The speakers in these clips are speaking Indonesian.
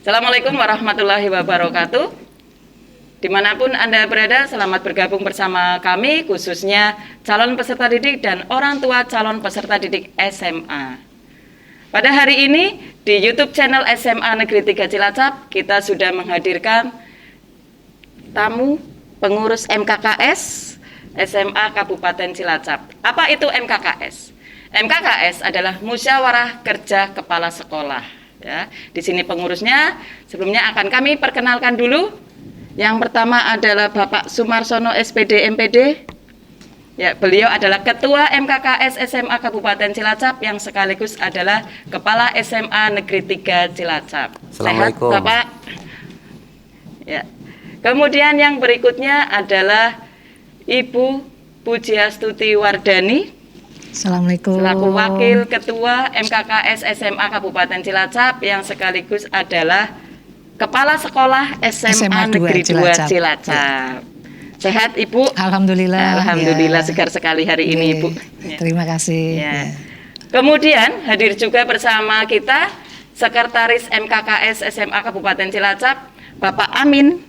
Assalamualaikum warahmatullahi wabarakatuh. Dimanapun Anda berada, selamat bergabung bersama kami, khususnya calon peserta didik dan orang tua calon peserta didik SMA. Pada hari ini, di YouTube channel SMA Negeri 3 Cilacap, kita sudah menghadirkan tamu pengurus MKKS SMA Kabupaten Cilacap. Apa itu MKKS? MKKS adalah Musyawarah Kerja Kepala Sekolah. Ya, di sini pengurusnya. Sebelumnya akan kami perkenalkan dulu. Yang pertama adalah Bapak Sumarsono SPD MPD. Ya, beliau adalah Ketua MKKS SMA Kabupaten Cilacap yang sekaligus adalah Kepala SMA Negeri 3 Cilacap. Assalamualaikum. Sehat, Bapak. Ya. Kemudian yang berikutnya adalah Ibu Pujiastuti Wardani. Assalamualaikum. Selaku Wakil Ketua MKKS SMA Kabupaten Cilacap yang sekaligus adalah Kepala Sekolah SMA Negeri 2 Cilacap. Sehat Ibu? Alhamdulillah. Alhamdulillah ya. segar sekali hari ini Ibu. Terima kasih. Ya. Kemudian hadir juga bersama kita Sekretaris MKKS SMA Kabupaten Cilacap, Bapak Amin.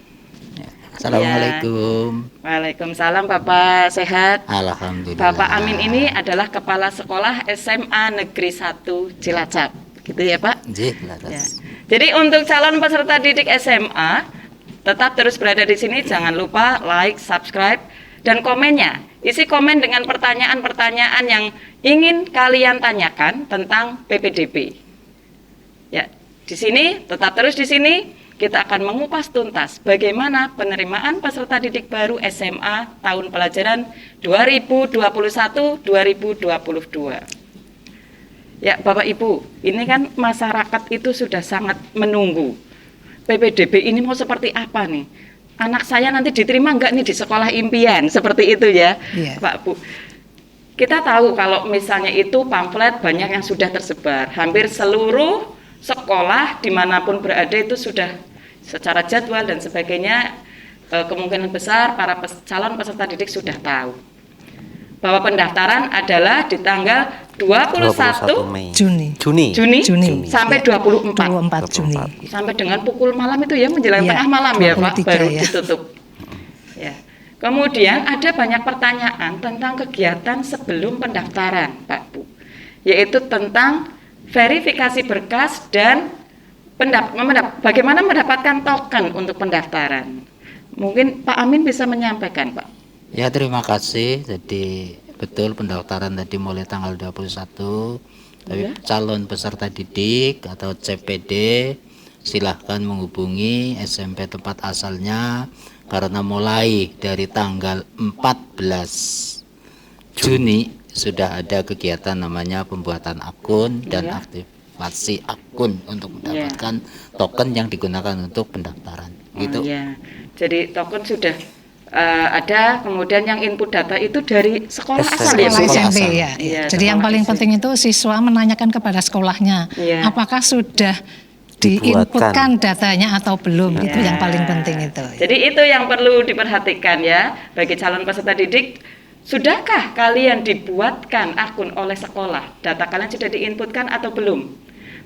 Assalamualaikum. Waalaikumsalam Bapak, sehat? Alhamdulillah. Bapak Amin ini adalah Kepala Sekolah SMA Negeri 1 Cilacap. Gitu ya Pak? Ya. Jadi untuk calon peserta didik SMA, tetap terus berada di sini, jangan lupa like, subscribe, dan komennya. Isi komen dengan pertanyaan-pertanyaan yang ingin kalian tanyakan tentang PPDB. Ya, di sini, tetap terus di sini. Kita akan mengupas tuntas bagaimana penerimaan peserta didik baru SMA tahun pelajaran 2021-2022. Ya, Bapak Ibu, ini kan masyarakat itu sudah sangat menunggu. PPDB ini mau seperti apa nih? Anak saya nanti diterima enggak nih di sekolah impian? Seperti itu ya, Pak Bu. Kita tahu kalau misalnya itu pamflet banyak yang sudah tersebar. Hampir seluruh sekolah dimanapun berada itu sudah secara jadwal dan sebagainya, kemungkinan besar para calon peserta didik sudah tahu bahwa pendaftaran adalah di tanggal 21 Mei. Juni sampai 24 Juni. Sampai dengan pukul malam itu ya, menjelang tengah malam ya Pak, baru ditutup. Ya. Kemudian ada banyak pertanyaan tentang kegiatan sebelum pendaftaran Pak Bu, yaitu tentang verifikasi berkas dan bagaimana mendapatkan token untuk pendaftaran. Mungkin Pak Amin bisa menyampaikan, Pak. Ya, terima kasih. Jadi betul pendaftaran tadi mulai tanggal 21. Tapi calon peserta didik atau CPD silahkan menghubungi SMP tempat asalnya karena mulai dari tanggal 14 Juni sudah ada kegiatan namanya pembuatan akun dan aktivasi akun untuk mendapatkan token yang digunakan untuk pendaftaran. Gitu. Ya. Jadi token sudah ada, kemudian yang input data itu dari sekolah asal ya, Sekolah SMP ya. Ya, Jadi yang paling penting itu siswa menanyakan kepada sekolahnya, apakah sudah diinputkan datanya atau belum. Itu yang paling penting itu. Jadi itu yang perlu diperhatikan ya bagi calon peserta didik. Sudahkah kalian dibuatkan akun oleh sekolah? Data kalian sudah diinputkan atau belum?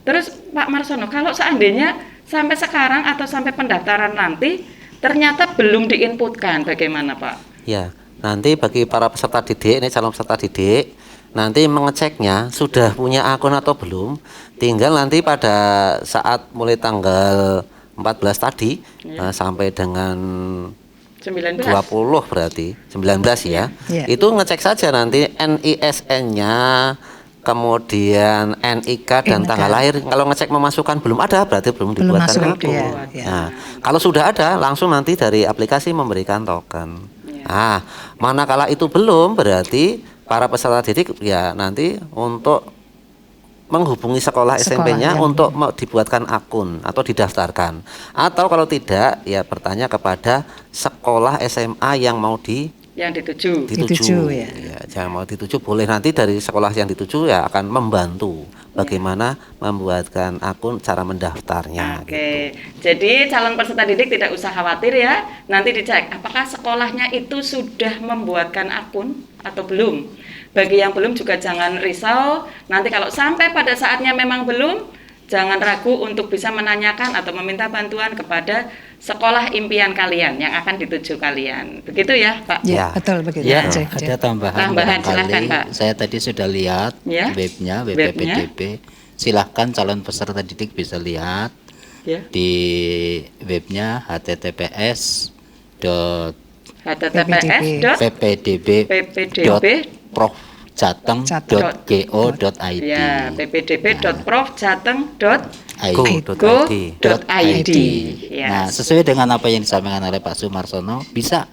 Terus Pak Marsono, kalau seandainya sampai sekarang atau sampai pendaftaran nanti ternyata belum diinputkan, bagaimana Pak? Ya, nanti bagi para peserta didik, ini calon peserta didik, nanti mengeceknya sudah punya akun atau belum. Tinggal nanti pada saat mulai tanggal 14 tadi sampai dengan 19. 20 berarti 19 ya. Itu ngecek saja nanti NISN-nya, kemudian NIK dan tanggal lahir. Kalau ngecek memasukkan belum ada, berarti belum dibuatkan akun. Nah, kalau sudah ada, langsung nanti dari aplikasi memberikan token. Nah, manakala itu belum, berarti para peserta didik ya nanti untuk menghubungi sekolah SMP-nya untuk dibuatkan akun atau didaftarkan. Atau kalau tidak, ya bertanya kepada sekolah SMA yang mau dituju ya. Jangan mau dituju, boleh nanti dari sekolah yang dituju ya akan membantu bagaimana membuatkan akun, cara mendaftarnya. Oke, jadi calon peserta didik tidak usah khawatir ya. Nanti dicek apakah sekolahnya itu sudah membuatkan akun atau belum. Bagi yang belum juga jangan risau. Nanti kalau sampai pada saatnya memang belum, jangan ragu untuk bisa menanyakan atau meminta bantuan kepada sekolah impian kalian yang akan dituju kalian. Begitu ya, Pak? Ya, betul begitu. Ya, Cek. ada tambahan Tambahan, barangkali. silakan, Pak. Saya tadi sudah lihat Ya, webnya webnya. PPDB. Silahkan calon peserta didik bisa lihat Ya. di webnya https://ppdb.profjateng.go.id. Ya, ppdb.profjateng.go.id. Go.id. Ya. Nah, sesuai dengan apa yang disampaikan oleh Pak Sumarsono,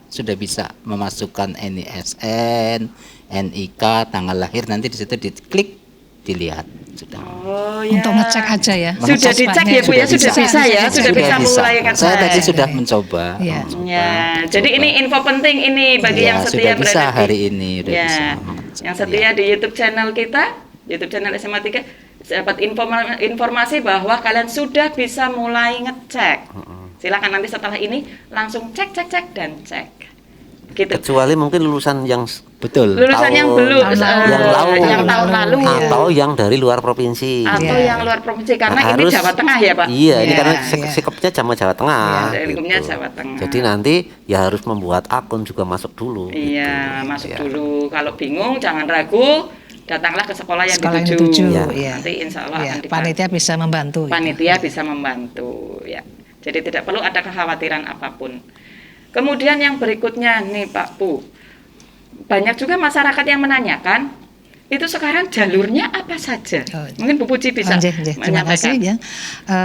sudah bisa memasukkan NISN, NIK, tanggal lahir, nanti di situ diklik, dilihat sudah. Oh ya. Untuk ngecek aja ya. Sudah dicek ya Bu ya, sudah bisa ya, sudah bisa mulai ngecek. Saya tadi sudah mencoba. Ya. Ya, jadi ini info penting ini bagi Ya, yang sudah setia bisa berada di hari ini, udah ya, bisa. yang setia di YouTube channel kita, YouTube channel SMA 3 dapat informasi bahwa kalian sudah bisa mulai ngecek. Silakan nanti setelah ini langsung cek dan cek. Gitu. Kecuali mungkin lulusan yang Betul. Lulusan yang belum Tahun lalu. yang tahun lalu ya. atau yang dari luar provinsi. Atau Ya. yang luar provinsi karena Nah, ini Jawa Tengah ya, Pak. Iya, ini Ya, karena ya. sikapnya sama Jawa Tengah. Ya, lingkupnya gitu. Jawa Tengah. Jadi nanti ya harus membuat akun juga masuk dulu. Iya, masuk Ya. dulu. Kalau bingung jangan ragu, datanglah ke sekolah yang Sekolah yang dituju. dituju, Ya. ya. Nanti insya Allah Ya, akan dibantu. panitia bisa membantu. Panitia bisa membantu ya. Jadi tidak perlu ada kekhawatiran apapun. Kemudian yang berikutnya nih Pak Pu, banyak juga masyarakat yang menanyakan itu sekarang jalurnya apa saja. Oh, Mungkin Bu Puji bisa Terima kasih menyampaikan. ya.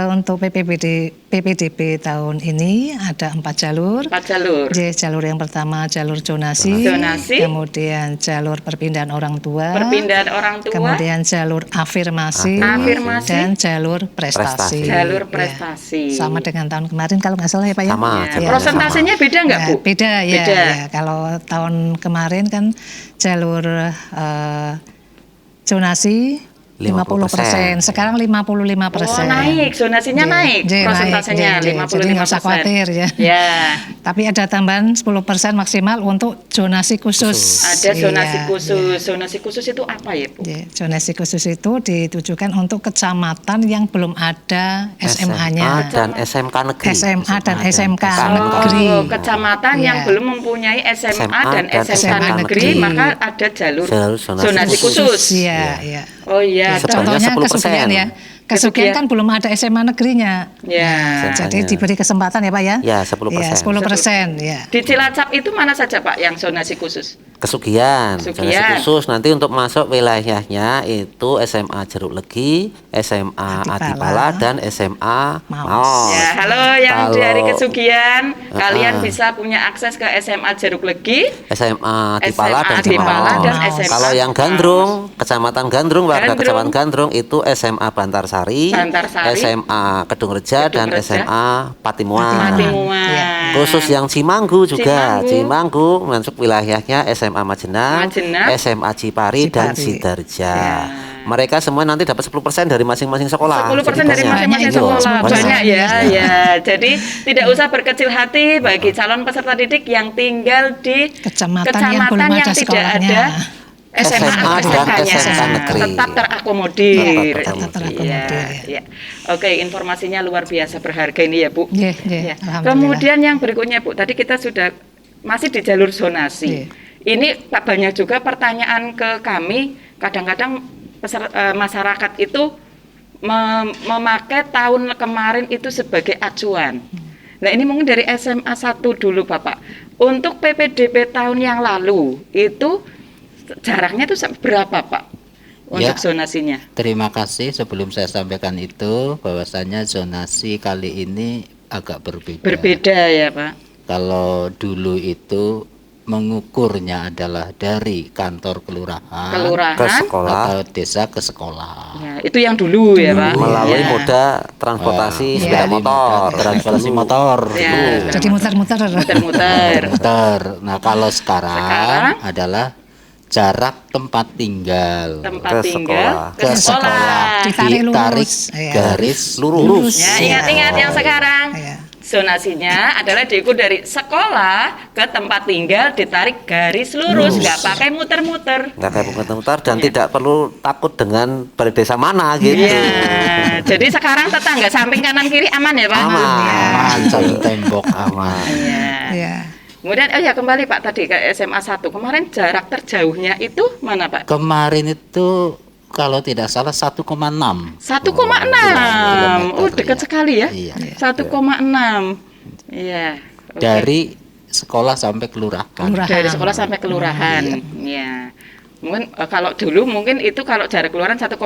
Untuk PPDB tahun ini ada 4 jalur. 4 jalur. Jalur yang pertama jalur zonasi, Zonasi. kemudian jalur perpindahan orang tua, Perpindahan orang tua, kemudian jalur afirmasi, Afirmasi. dan jalur prestasi. jalur Ya. prestasi. Sama dengan tahun kemarin kalau nggak salah ya Pak ya. Sama, Ya, Ya. prosentasenya beda nggak Ya, Bu? beda ya, Beda. ya. Kalau tahun kemarin kan jalur zonasi 50%, sekarang 55%. Oh, naik, zonasinya naik, prosentasenya Jadi nggak usah 55%. khawatir ya. Ya. Tapi ada tambahan 10% maksimal untuk zonasi khusus. Ada zonasi Iya, khusus. Zonasi khusus itu apa ya, Bu? iya. Zonasi khusus itu ditujukan untuk kecamatan yang belum ada SMA-nya. dan SMK negeri. SMA dan SMK SMK negeri. Oh, kecamatan yang Iya. belum mempunyai SMA dan dan SMK SMK negeri, negeri. maka ada jalur Jalur zonasi khusus. Iya, iya. Oh iya, Sebanyak Contohnya 10%. Kesugihan ya. Kesugihan kan belum ada SMA negerinya. ya. Jadi diberi kesempatan ya Pak ya? Ya, 10%. Ya, 10%. Ya. Di Cilacap itu mana saja Pak yang zonasi khusus? Kesugihan, Kesugihan. zonasi khusus nanti untuk masuk wilayahnya itu SMA Jeruk Legi, SMA Adipala, Adipala dan SMA Maos. Maos. Ya, halo yang Kalau dari Kesugihan, kalian bisa punya akses ke SMA Jeruk Legi, SMA Adipala dan Adipala Maos. dan Maos. SMA Kalau yang Gandrung, Kecamatan Gandrung, warga Gandrung. Kecamatan Gandrung itu SMA Bantarsari, Bantarsari, SMA Kedungreja dan Kedungreja, SMA Patimuan. Patimuan. Iya. Khusus yang Cimanggu juga, Cimanggu. Cimanggu masuk wilayahnya SMA Majenang, SMA Cipari dan Cipari. Sidarja. Ya. Mereka semua nanti dapat 10% dari masing-masing sekolah. 10% Jadi dari banyak. masing-masing Banyak itu, sekolah. banyak. Banyak ya, ya. Jadi tidak usah berkecil hati bagi calon peserta didik yang tinggal di Kecamatan yang belum ada tidak sekolahnya. ada SMA atau SMA dan SMK-nya. SMK negeri. Tetap terakomodir. Tetap terakomodir, Ya, ya. Oke, informasinya luar biasa berharga ini ya Bu. Iya, iya, Ya. alhamdulillah. Kemudian yang berikutnya Bu, tadi kita sudah masih di jalur zonasi. Iya. Ini Pak, banyak juga pertanyaan ke kami, kadang-kadang masyarakat itu memakai tahun kemarin itu sebagai acuan. Nah, ini mungkin dari SMA 1 dulu Bapak. Untuk PPDB tahun yang lalu itu jaraknya itu berapa Pak untuk Ya. zonasinya? Terima kasih. Sebelum saya sampaikan itu, bahwasanya zonasi kali ini agak berbeda. Berbeda ya Pak. Kalau dulu itu mengukurnya adalah dari kantor kelurahan, Ke sekolah atau desa ke sekolah. Ya, itu yang dulu ya Pak. melalui Ya. moda transportasi Iya. sepeda motor. Transportasi motor. Ya. Jadi muter-muter. Muter-muter. Muter. Nah, kalau sekarang Sekarang? adalah jarak tempat tinggal Tempat Ke tinggal sekolah. ke sekolah. Ditarik lurus. ditarik Iya. garis Lurus. Ya, ingat-ingat yang sekarang. Iya. zonasinya adalah diukur dari sekolah ke tempat tinggal, ditarik garis lurus, nggak pakai muter-muter. Nggak kayak muter-muter dan tidak perlu takut dengan balai desa mana gitu. Iya. Jadi sekarang tetangga samping kanan kiri aman ya Pak? Aman, saling tembok aman. Iya. Ya. Kemudian kembali Pak tadi ke SMA 1. Kemarin jarak terjauhnya itu mana Pak? Kemarin itu kalau tidak salah 1,6. 1,6. Oh, dekat iya. sekali ya. Iya. 1,6. Iya. Oke. Dari sekolah sampai kelurahan. Dari sekolah sampai kelurahan. Iya. Mungkin kalau dulu mungkin itu kalau jarak kelurahan 1,6,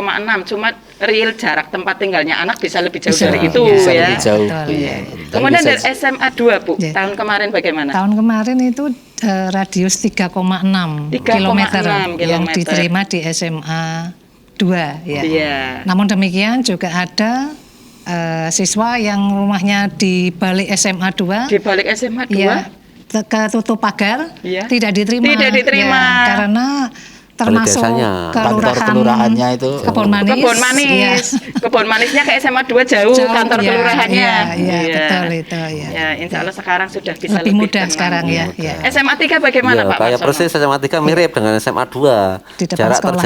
cuma real jarak tempat tinggalnya anak bisa lebih jauh dari itu bisa ya. lebih jauh. Betul, Iya. Dan Kemudian bisa- dari SMA 2 Bu, Iya. tahun kemarin bagaimana? Tahun kemarin itu radius 3,6 kilometer 3,6 yang kilometer. diterima di SMA 2 ya. Iya. Namun demikian juga ada siswa yang rumahnya di balik SMA 2 Di balik SMA 2 ya ketutup pagar Iya. tidak diterima. Tidak diterima. Ya, karena termasuk desanya. Kantor kelurahannya itu Kebon Manis. Kebon Manis. Ya. Kebon Manisnya ke SMA 2 jauh, kantor ya, kelurahannya. Iya, betul itu ya. Ya, insya Allah sekarang sudah bisa Lebih mudah tenang. sekarang ya. Ya. SMA 3 bagaimana Iya, Pak? kayak Marsono? persis SMA 3 mirip dengan SMA 2. Di depan Jarak sekolah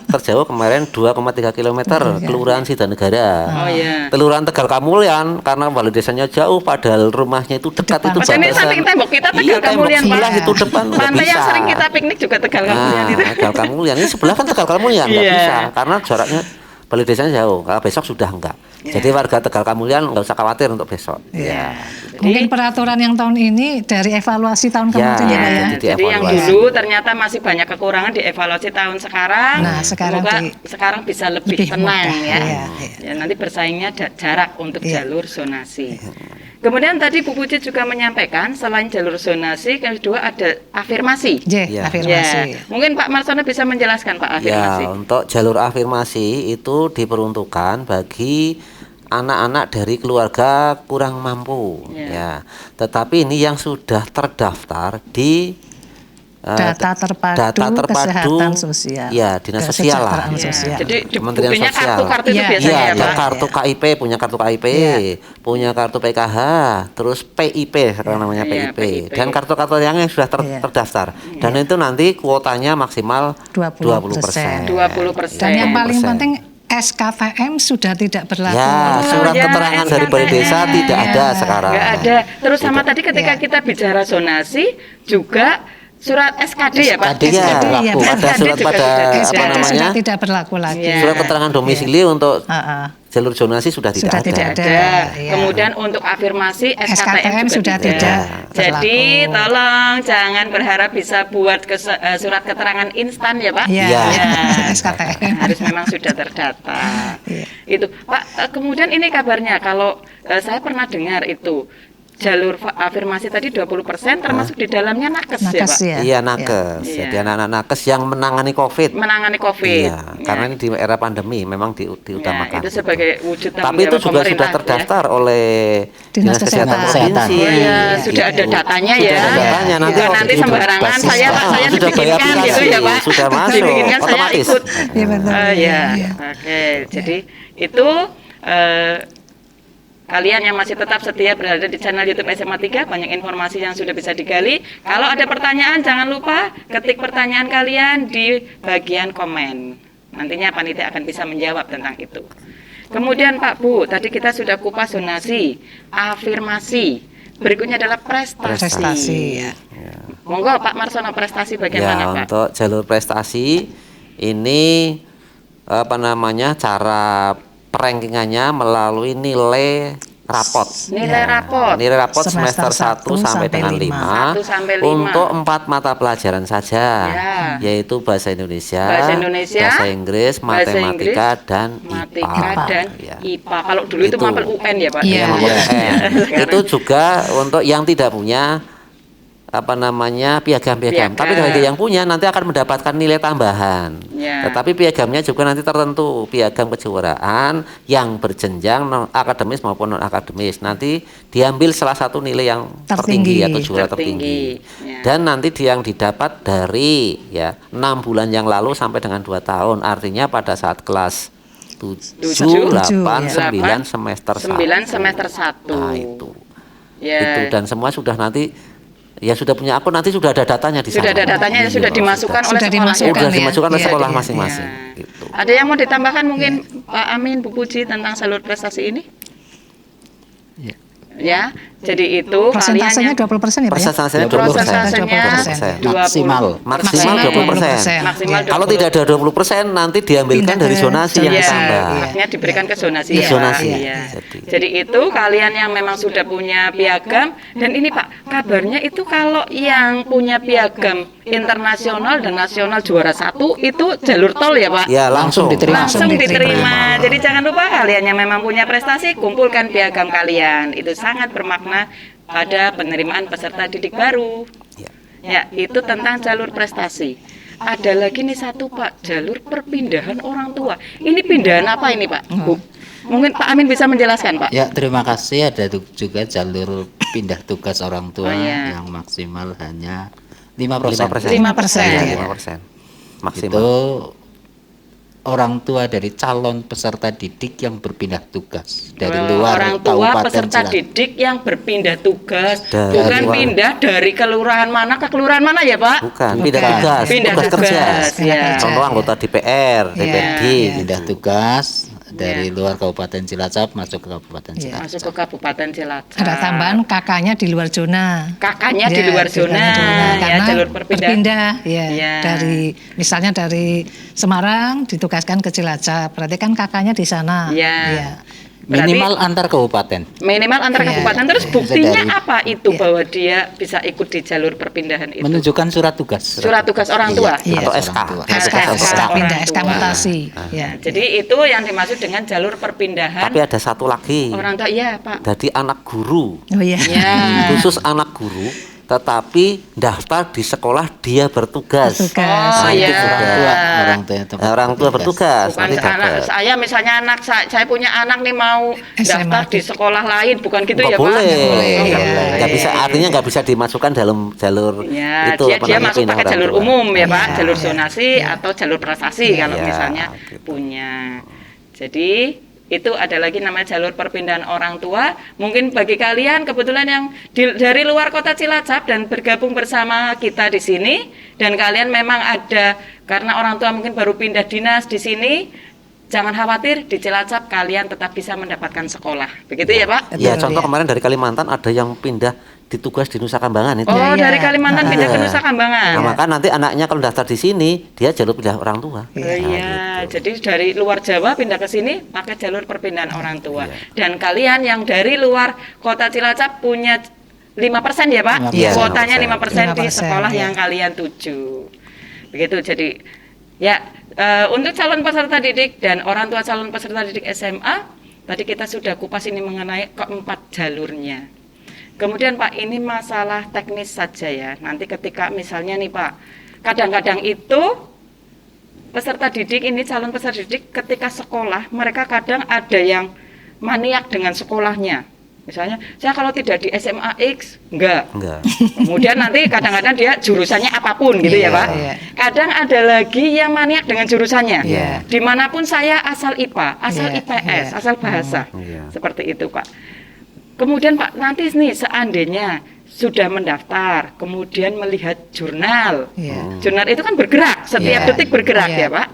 terjauh kemarin 2,3 km Kelurahan Sidanegara. Oh iya. Kelurahan Tegal Kamulyan karena balai desanya jauh padahal rumahnya itu dekat Depan. itu Mas ini samping tembok kita Tegal Iya, tembok Kamulyan Pak. sebelah itu depan nggak Pantai yang bisa. sering kita piknik juga Tegal Kamulyan Nah, itu. Tegal Kamulyan ini sebelah kan Tegal Kamulyan nggak Iya. bisa karena jaraknya balai desanya jauh. Kalau besok sudah enggak. Jadi warga Tegal Kamulyan nggak usah khawatir untuk besok. Ya. Mungkin peraturan yang tahun ini dari evaluasi tahun kemarin ya, Pak ya. Jadi yang dievaluasi. dulu ternyata masih banyak kekurangan dievaluasi tahun sekarang. Nah, sekarang Semoga di- sekarang bisa lebih lebih tenang mudah, ya. iya, Ya, nanti bersaingnya jarak untuk Iya. jalur zonasi. Kemudian tadi Bu Puji juga menyampaikan selain jalur zonasi, yang kedua ada afirmasi. J, Ya. afirmasi. Ya, mungkin Pak Marsono bisa menjelaskan Pak afirmasi. Ya, untuk jalur afirmasi itu diperuntukkan bagi anak-anak dari keluarga kurang mampu, ya. Tetapi ini yang sudah terdaftar di Data terpadu kesehatan sosial. Ya, dinas sosial lah. Kesejahteraan Ya, sosial. jadi Kementerian buktinya Sosial. kartu-kartu itu Iya, biasanya Iya, ya ada Pak. kartu KIP, punya kartu KIP, punya kartu PKH, terus PIP sekarang namanya Iya, PIP, PIP. dan kartu-kartu yang sudah Iya. terdaftar. Dan itu nanti kuotanya maksimal 20%. 20%. Dan yang paling 20%. penting SKTM sudah tidak berlaku. Ya, surat ya, keterangan dari balai desa SKTM. tidak ada sekarang. Nggak ada. Terus sama Tidak. tadi ketika Ya. kita bicara zonasi juga surat SKD ya Pak? SKD ya, SKD, ya, berlaku. Ada SKD surat juga pada sudah apa SKT namanya? sudah tidak berlaku lagi. Iya. Surat keterangan domisili untuk jalur zonasi sudah tidak Sudah ada. tidak ada. Ada. Iya. Kemudian untuk afirmasi SKTM, SKTM sudah tidak Jadi berlaku. tolong jangan berharap bisa buat surat keterangan instan ya Pak. Iya, Iya. SKTM. Harus memang sudah terdata. Iya. Itu Pak. Kemudian ini kabarnya kalau saya pernah dengar itu jalur afirmasi tadi 20% termasuk di dalamnya nakes, ya Nakes Pak. ya. Iya, nakes. Iya. Jadi anak-anak nakes yang menangani COVID. Menangani COVID. Iya, karena ini di era pandemi memang diutamakan. Ya, itu sebagai wujud tanggung Tapi itu jawab juga sudah pemerintah, terdaftar oleh Dinas Kesehatan Kesehatan. Provinsi. Oh iya, sudah Gitu. ada datanya ya. Sudah ada datanya. Nanti Bukan harus nanti dibuat sembarangan basis. saya Pak, saya Sudah dibikinkan aplikasi, gitu ya Pak. sudah masuk, Dibikinkan saya otomatis. ikut. Iya, betul. Ya. Iya. Oke, jadi itu kalian yang masih tetap setia berada di channel YouTube SMA 3, banyak informasi yang sudah bisa digali. Kalau ada pertanyaan, jangan lupa ketik pertanyaan kalian di bagian komen. Nantinya panitia akan bisa menjawab tentang itu. Kemudian Pak Bu, tadi kita sudah kupas zonasi, afirmasi. Berikutnya adalah prestasi. Prestasi, ya. Monggo Pak Marsono, prestasi bagaimana Ya, Pak? untuk jalur prestasi ini apa namanya cara perankingannya melalui nilai rapot. Nilai rapot. Nilai rapot semester Semester 1 sampai sampai dengan 5. 1 sampai 5. Untuk 4 mata pelajaran saja, Ya. yaitu bahasa Indonesia, Bahasa Inggris, bahasa matematika, Inggris, dan Matematika IPA. dan Ya. IPA. Kalau dulu itu Itu. mapel UN ya Pak? Iya. Mapel Iya. UN. Sekarang. Itu juga untuk yang tidak punya apa namanya piagam-piagam. Piagam. Tapi bagi yang punya nanti akan mendapatkan nilai tambahan. Ya. Tetapi piagamnya juga nanti tertentu, piagam kejuaraan yang berjenjang non akademis maupun non akademis. Nanti diambil salah satu nilai yang tertinggi, Tertinggi. atau juara Tertinggi. tertinggi. Ya. Dan nanti yang didapat dari 6 bulan yang lalu sampai dengan 2 tahun. Artinya pada saat kelas 7, 8, Tujuh, ya. 9 semester 1. 9 semester 1. Nah, itu. Ya. Itu dan semua sudah nanti ya sudah punya akun, nanti sudah ada datanya di Sudah sana. ada datanya, Iya, sudah dimasukkan oleh Sudah sekolah. dimasukkan. Sudah ya. dimasukkan oleh Iya, sekolah iya. masing-masing. Ya. Gitu. Ada yang mau ditambahkan mungkin Pak Amin, Bu Puji tentang jalur prestasi ini? Ya. Ya, jadi itu Persentasenya 20% ya Pak ya? Persentasenya 20%. Prosentasenya 20%. Maksimal. Maksimal 20%. Maksimal Kalau tidak ada 20% nanti diambilkan Pindah dari ke zonasi yang Iya, ditambah. haknya diberikan ke zonasi Di ya. zonasi. Iya. Jadi. Jadi itu kalian yang memang sudah punya piagam, dan ini Pak, kabarnya itu kalau yang punya piagam internasional dan nasional juara 1 itu jalur tol ya Pak? Ya langsung diterima. Langsung diterima. Jadi jangan lupa kalian yang memang punya prestasi, kumpulkan piagam kalian. Itu sangat bermakna pada penerimaan peserta didik baru. Ya. Ya, itu tentang jalur prestasi. Ada lagi nih satu Pak, jalur perpindahan orang tua. Ini pindahan apa ini Pak? Bu? Mungkin Pak Amin bisa menjelaskan Pak. Ya, terima kasih. Ada juga jalur pindah tugas orang tua Oh, iya. yang maksimal hanya 5%. 5%. 5%. Iya, Ya. 5%. Maksimal. Itu orang tua dari calon peserta didik yang berpindah tugas dari luar orang tua Kabupaten peserta Cilacap. didik yang berpindah tugas, Dari bukan luar. pindah dari kelurahan mana ke kelurahan mana ya Pak? Bukan, pindah Bukan. tugas, Pindah tugas kerja. tugas, ya. Contoh anggota DPR, DPRD, Iya. Pindah tugas dari Ya. luar Kabupaten Cilacap masuk ke Kabupaten Iya. Cilacap. Masuk ke Kabupaten Cilacap. Ada tambahan kakaknya di luar zona. Kakaknya di Ya, luar zona, ya, karena jalur berpindah. berpindah ya, Ya. dari misalnya dari Semarang ditugaskan ke Cilacap, berarti kan kakaknya di sana. Ya. Ya. Berarti Minimal antar kabupaten. minimal antar Iya. kabupaten. Terus buktinya Dari- apa itu Iya. bahwa dia bisa ikut di jalur perpindahan itu? Menunjukkan surat tugas. Surat tugas orang tua. Iya. atau Orang SK. tua. SK, orang SK pindah, SK tua. mutasi. Ya. Jadi itu yang dimaksud dengan jalur perpindahan Tapi ada satu lagi. orang tua. Iya Pak. Jadi anak guru, Oh iya. Ya. khusus anak guru, tetapi daftar di sekolah dia bertugas. Bertugas. Oh Nah, itu iya. juga. Orang tua itu Orang tua bertugas, Bukan nanti anak dapat. saya, misalnya anak saya punya anak nih mau SMA. daftar di sekolah lain, bukan gitu Nggak ya Pak? boleh. Nggak boleh. Oh, nggak Iya. boleh. Nggak bisa, artinya nggak bisa dimasukkan dalam jalur Ya, itu dia namanya, masuk pindah pakai orang jalur tua. umum ya Pak, Iya, jalur iya. zonasi atau jalur prestasi kalau Iya, misalnya gitu. punya. Jadi itu ada lagi namanya jalur perpindahan orang tua. Mungkin bagi kalian kebetulan yang dari luar kota Cilacap dan bergabung bersama kita di sini, dan kalian memang ada karena orang tua mungkin baru pindah dinas di sini, jangan khawatir, di Cilacap kalian tetap bisa mendapatkan sekolah. Begitu ya Pak? Ya, Betul, contoh ya. kemarin dari Kalimantan ada yang pindah ditugas di Nusa Kambangan itu. Oh, Iya. dari Kalimantan pindah ke Iya. Nusa Kambangan. Nah, maka nanti anaknya kalau daftar di sini, dia jalur pindah orang tua. Oh iya, jadi dari luar Jawa pindah ke sini pakai jalur perpindahan orang tua. Dan kalian yang dari luar kota Cilacap punya 5% ya Pak? Iya, Kuotanya 5%. 5% di 5%, sekolah iya. yang kalian tuju. Begitu, jadi ya untuk calon peserta didik dan orang tua calon peserta didik SMA, tadi kita sudah kupas ini mengenai keempat jalurnya. Kemudian Pak, ini masalah teknis saja ya. Nanti ketika misalnya nih Pak, kadang-kadang itu peserta didik ini calon peserta didik ketika sekolah mereka kadang ada yang maniak dengan sekolahnya. Misalnya, saya kalau tidak di SMA X, enggak. Enggak. Kemudian nanti kadang-kadang dia jurusannya apapun gitu ya Iya, Pak. iya. Kadang ada lagi yang maniak dengan jurusannya. Iya. Dimanapun saya asal IPA, asal Iya, IPS, iya. asal bahasa. Iya. Seperti itu Pak. Kemudian Pak, nanti nih seandainya sudah mendaftar, kemudian melihat jurnal. Iya. Jurnal itu kan bergerak, setiap Iya. detik bergerak Iya. ya Pak.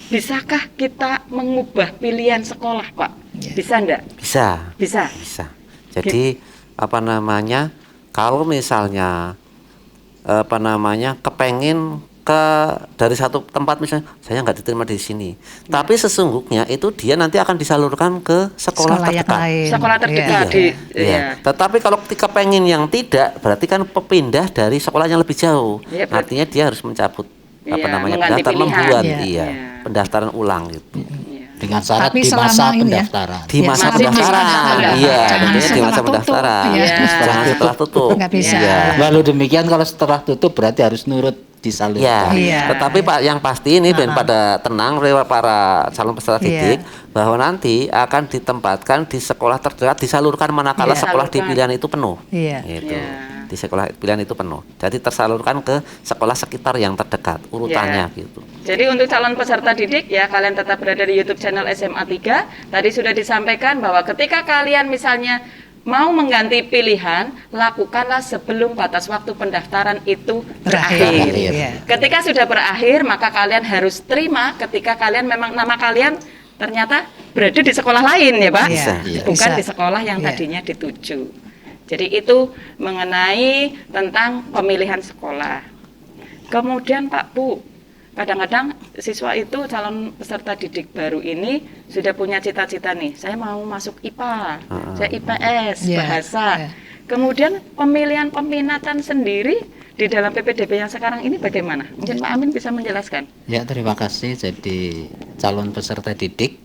Bisakah kita mengubah pilihan sekolah Pak? Iya. Bisa enggak? Bisa. Bisa. Bisa. Jadi apa namanya? Kalau misalnya kepengen dari satu tempat, misalnya saya nggak diterima di sini, tapi sesungguhnya itu dia nanti akan disalurkan ke sekolah yang terdekat. lain. Sekolah terdekat Iya. di Iya. ya. Tetapi kalau ketika pengen yang tidak, berarti kan pindah dari sekolah yang lebih jauh. Iya, berarti- Artinya dia harus mencabut Iya, mengganti pilihan. membuat Iya. iya, Iya. pendaftaran ulang gitu. Iya. Dengan syarat Tapi di selama masa ini ya, pendaftaran. Di Iya, masa selama pendaftaran, masa pendaftaran. iya, Jangan tentunya di setelah masa tutup. pendaftaran. Iya. Jangan setelah tutup. Nggak bisa. Iya. Lalu demikian kalau setelah tutup berarti harus nurut Ya, disalurkan. Iya. tetapi Pak yang pasti ini dan pada tenang para calon peserta Iya. didik bahwa nanti akan ditempatkan di sekolah terdekat disalurkan manakala Iya. sekolah di Salurkan. pilihan itu penuh. Iya. Gitu. Iya. Di sekolah pilihan itu penuh. Jadi tersalurkan ke sekolah sekitar yang terdekat urutannya Ya. gitu. Jadi untuk calon peserta didik ya, kalian tetap berada di YouTube channel SMA 3. Tadi sudah disampaikan bahwa ketika kalian misalnya mau mengganti pilihan, lakukanlah sebelum batas waktu pendaftaran itu berakhir. Ya. Ketika sudah berakhir, maka kalian harus terima ketika kalian memang nama kalian ternyata berada di sekolah lain ya Pak, Bisa, bukan bisa. di sekolah yang Iya. tadinya dituju. Jadi itu mengenai tentang pemilihan sekolah. Kemudian Pak Bu, kadang-kadang siswa itu calon peserta didik baru ini sudah punya cita-cita nih, saya mau masuk IPA, saya IPS, Iya, bahasa. iya. Kemudian pemilihan peminatan sendiri di dalam PPDB yang sekarang ini bagaimana? Mungkin Pak Amin bisa menjelaskan. Ya, terima kasih. Jadi calon peserta didik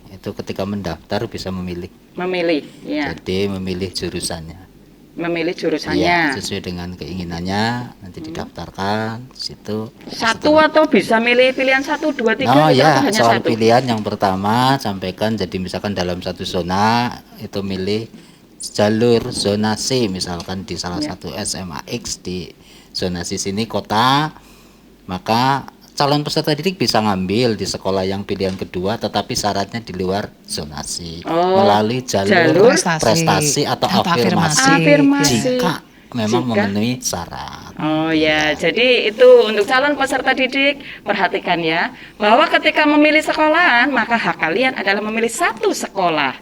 itu ketika mendaftar bisa memilih. Memilih, ya, Jadi memilih jurusannya. memilih Ya, jurusannya. sesuai dengan keinginannya nanti didaftarkan di situ. Satu atau bisa milih pilihan 1, 2, 3 Oh gitu, ya, atau hanya soal satu? pilihan yang pertama sampaikan, jadi misalkan dalam satu zona itu milih jalur zonasi, misalkan di salah Ya. satu SMA X di zonasi sini kota, maka calon peserta didik bisa ngambil di sekolah yang pilihan kedua, tetapi syaratnya di luar zonasi melalui jalur prestasi atau afirmasi, Afirmasi. jika memang Jika- memenuhi syarat. Oh ya, jadi itu untuk calon peserta didik, perhatikan ya, bahwa ketika memilih sekolahan, maka hak kalian adalah memilih satu sekolah.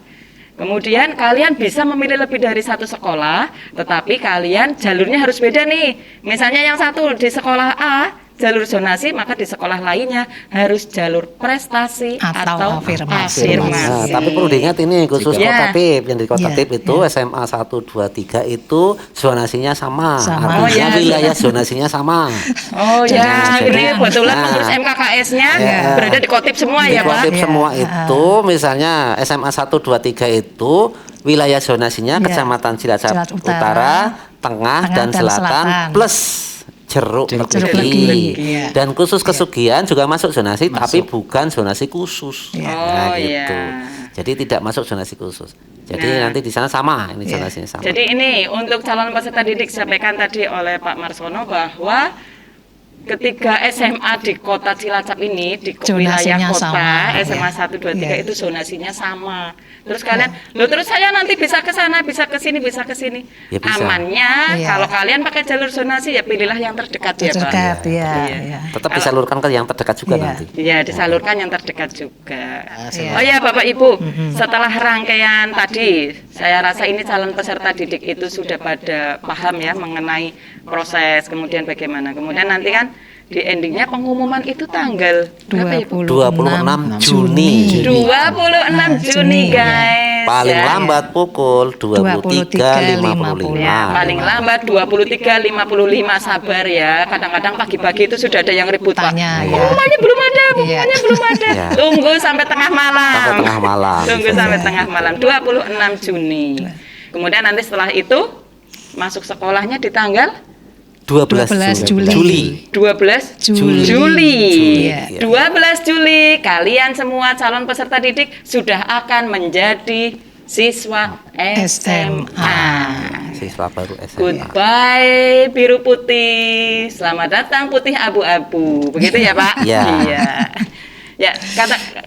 Kemudian kalian bisa memilih lebih dari satu sekolah, tetapi kalian jalurnya harus beda nih. Misalnya yang satu di sekolah A, jalur zonasi, maka di sekolah lainnya harus jalur prestasi Atau atau afirmasi. Nah, tapi perlu diingat ini khusus Ya. kota TIP, yang di kota Ya, TIP itu SMA 1, 2, 3 itu zonasinya sama, Sama. artinya Oh, ya. wilayah zonasinya sama. Oh ya, Nah, ini jadi- kebetulan nah. pengurus MKKS-nya Ya. berada di Kotip semua Di ya Pak. Kotip Ya. semua itu, misalnya SMA 1, 2, 3 itu wilayah zonasinya Ya. Kecamatan Cilacap Cilacap Utara, Utara, Tengah, Tengah dan dan Selatan Selatan. plus Jeruk Jeruk Legi. Legi, ya. Dan khusus kesugihan juga masuk zonasi, tapi Masuk. bukan zonasi khusus. Ya. Oh, gitu. ya. Jadi tidak masuk zonasi khusus. Jadi Nah. nanti di sana sama, ini Ya. zonasinya sama. Jadi ini untuk calon peserta didik disampaikan tadi oleh Pak Marsono bahwa ketika SMA di kota Cilacap ini di wilayah Zonasinya kota sama, SMA ya. 1, 2, 3 Ya. itu zonasinya sama. Terus kalian, loh terus saya nanti bisa ke sana, bisa ke sini, bisa ke sini. Ya, bisa. Amannya Ya. kalau kalian pakai jalur zonasi ya pilihlah yang terdekat ya Pak. Terdekat, ya. Iya. Ya. Tetap disalurkan ke yang terdekat juga Iya. nanti. Ya, disalurkan yang terdekat juga. Iya. Oh ya Bapak Ibu, setelah rangkaian tadi, saya rasa ini calon peserta didik itu sudah pada paham ya mengenai proses, kemudian bagaimana. Kemudian nanti kan di endingnya pengumuman itu tanggal berapa ya, Bu? 26 Juni. 26 Juni guys. Paling ya. lambat pukul 23.55. Ya, paling lambat 23.55 sabar ya. Kadang-kadang pagi-pagi itu sudah ada yang ribut Pak. Tanya, ya. Pengumumannya belum ada, pengumumannya Iya. belum ada. Ya. Tunggu sampai tengah malam. Sampai tengah malam. Tunggu sampai tengah malam 26 Juni. Kemudian nanti setelah itu masuk sekolahnya di tanggal 12 Juli. 12 Juli. Juli. Iya. 12 Juli kalian semua calon peserta didik sudah akan menjadi siswa SMA. Siswa baru SMA. Goodbye biru putih, selamat datang putih abu-abu. Begitu ya Pak? Iya. Iya. Ya,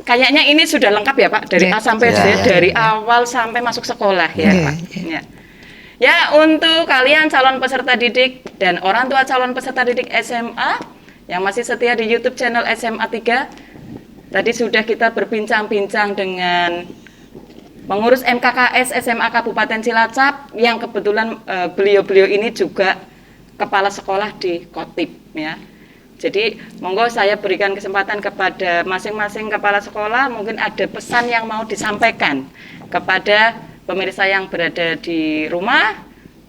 kayaknya ini sudah lengkap ya Pak dari A sampai Z, Iya. dari awal sampai masuk sekolah ya Iya, Pak. Ya. Ya, untuk kalian calon peserta didik dan orang tua calon peserta didik SMA yang masih setia di YouTube channel SMA 3, tadi sudah kita berbincang-bincang dengan pengurus MKKS SMA Kabupaten Cilacap yang kebetulan beliau-beliau ini juga kepala sekolah di Kotip ya. Jadi monggo saya berikan kesempatan kepada masing-masing kepala sekolah, mungkin ada pesan yang mau disampaikan kepada pemirsa yang berada di rumah,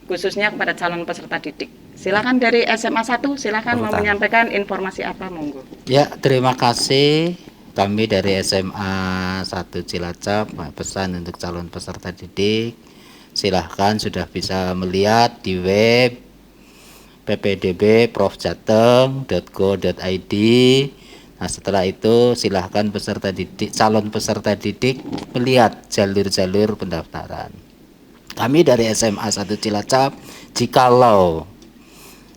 khususnya kepada calon peserta didik. Silakan dari SMA 1, silakan mau Pertama. menyampaikan informasi apa, monggo. Ya, terima kasih. Kami dari SMA 1 Cilacap pesan untuk calon peserta didik. Silahkan sudah bisa melihat di web ppdb.profjateng.go.id. Nah, setelah itu silahkan peserta didik, calon peserta didik melihat jalur-jalur pendaftaran. Kami dari SMA 1 Cilacap, jikalau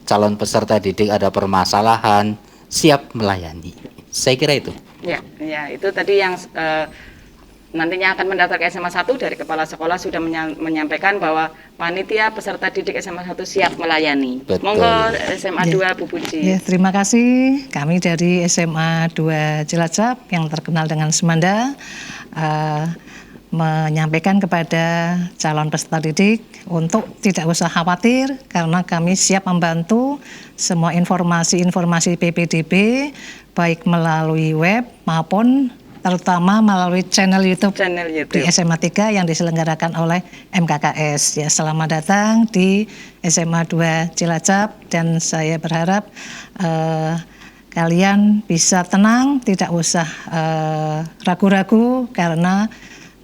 calon peserta didik ada permasalahan, siap melayani. Saya kira itu. Ya, ya itu tadi yang nantinya akan mendaftar ke SMA 1, dari kepala sekolah sudah menyampaikan bahwa panitia peserta didik SMA 1 siap melayani. Betul. Monggo SMA 2 Bu Puji. Ya, terima kasih. Kami dari SMA 2 Cilacap yang terkenal dengan Semanda menyampaikan kepada calon peserta didik untuk tidak usah khawatir karena kami siap membantu semua informasi-informasi PPDB baik melalui web maupun terutama melalui channel YouTube di SMA 3 yang diselenggarakan oleh MKKS. Ya, selamat datang di SMA 2 Cilacap dan saya berharap kalian bisa tenang, tidak usah ragu-ragu karena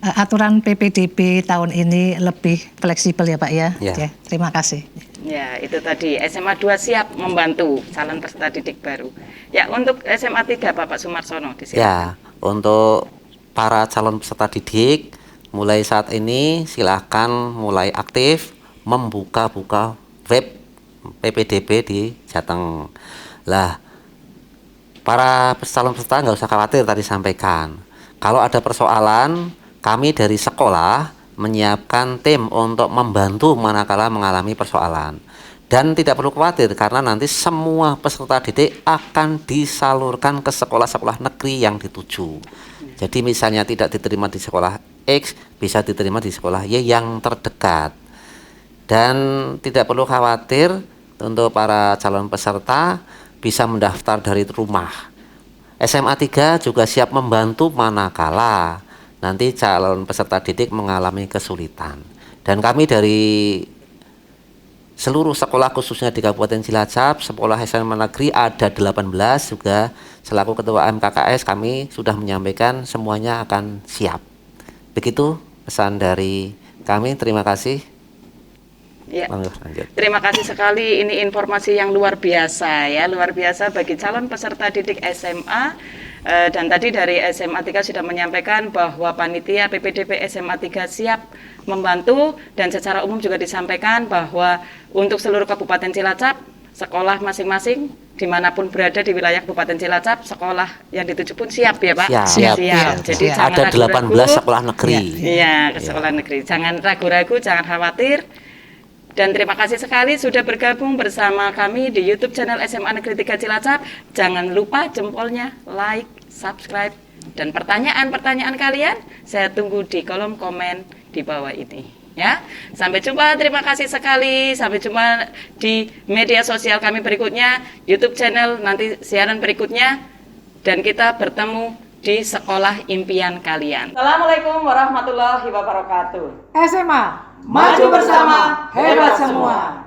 aturan PPDB tahun ini lebih fleksibel ya Pak ya. Ya. Ya, terima kasih. Ya, itu tadi SMA 2 siap membantu calon peserta didik baru. Ya, untuk SMA 3 Bapak Sumarsono di sini. Ya, untuk para calon peserta didik mulai saat ini silakan mulai aktif membuka-buka web PPDB di Jateng. Lah, para calon peserta nggak usah khawatir, tadi sampaikan. Kalau ada persoalan, kami dari sekolah menyiapkan tim untuk membantu manakala mengalami persoalan. Dan tidak perlu khawatir karena nanti semua peserta didik akan disalurkan ke sekolah-sekolah negeri yang dituju. Jadi misalnya tidak diterima di sekolah X, bisa diterima di sekolah Y yang terdekat. Dan tidak perlu khawatir untuk para calon peserta bisa mendaftar dari rumah. SMA 3 juga siap membantu manakala nanti calon peserta didik mengalami kesulitan. Dan kami dari seluruh sekolah khususnya di Kabupaten Cilacap, sekolah SMA negeri ada 18 juga, selaku ketua MKKS kami sudah menyampaikan semuanya akan siap. Begitu pesan dari kami, terima kasih. Ya. Lanjut. Terima kasih sekali, ini informasi yang luar biasa ya, luar biasa bagi calon peserta didik SMA. Dan tadi dari SMA 3 sudah menyampaikan bahwa panitia PPDB SMA 3 siap membantu, dan secara umum juga disampaikan bahwa untuk seluruh Kabupaten Cilacap, sekolah masing-masing dimanapun berada di wilayah Kabupaten Cilacap, sekolah yang dituju pun siap ya Pak? Siap. Jadi Siap. jangan Ada ragu-ragu. 18 sekolah negeri. Iya, ke sekolah negeri. Jangan ragu-ragu, jangan khawatir. Dan terima kasih sekali sudah bergabung bersama kami di YouTube channel SMA Negeri 3 Cilacap. Jangan lupa jempolnya, like, subscribe, dan pertanyaan-pertanyaan kalian saya tunggu di kolom komen di bawah ini. Ya, sampai jumpa. Terima kasih sekali. Sampai jumpa di media sosial kami berikutnya, YouTube channel nanti siaran berikutnya, dan kita bertemu di sekolah impian kalian. Assalamualaikum warahmatullahi wabarakatuh. SMA, maju bersama, hebat semua.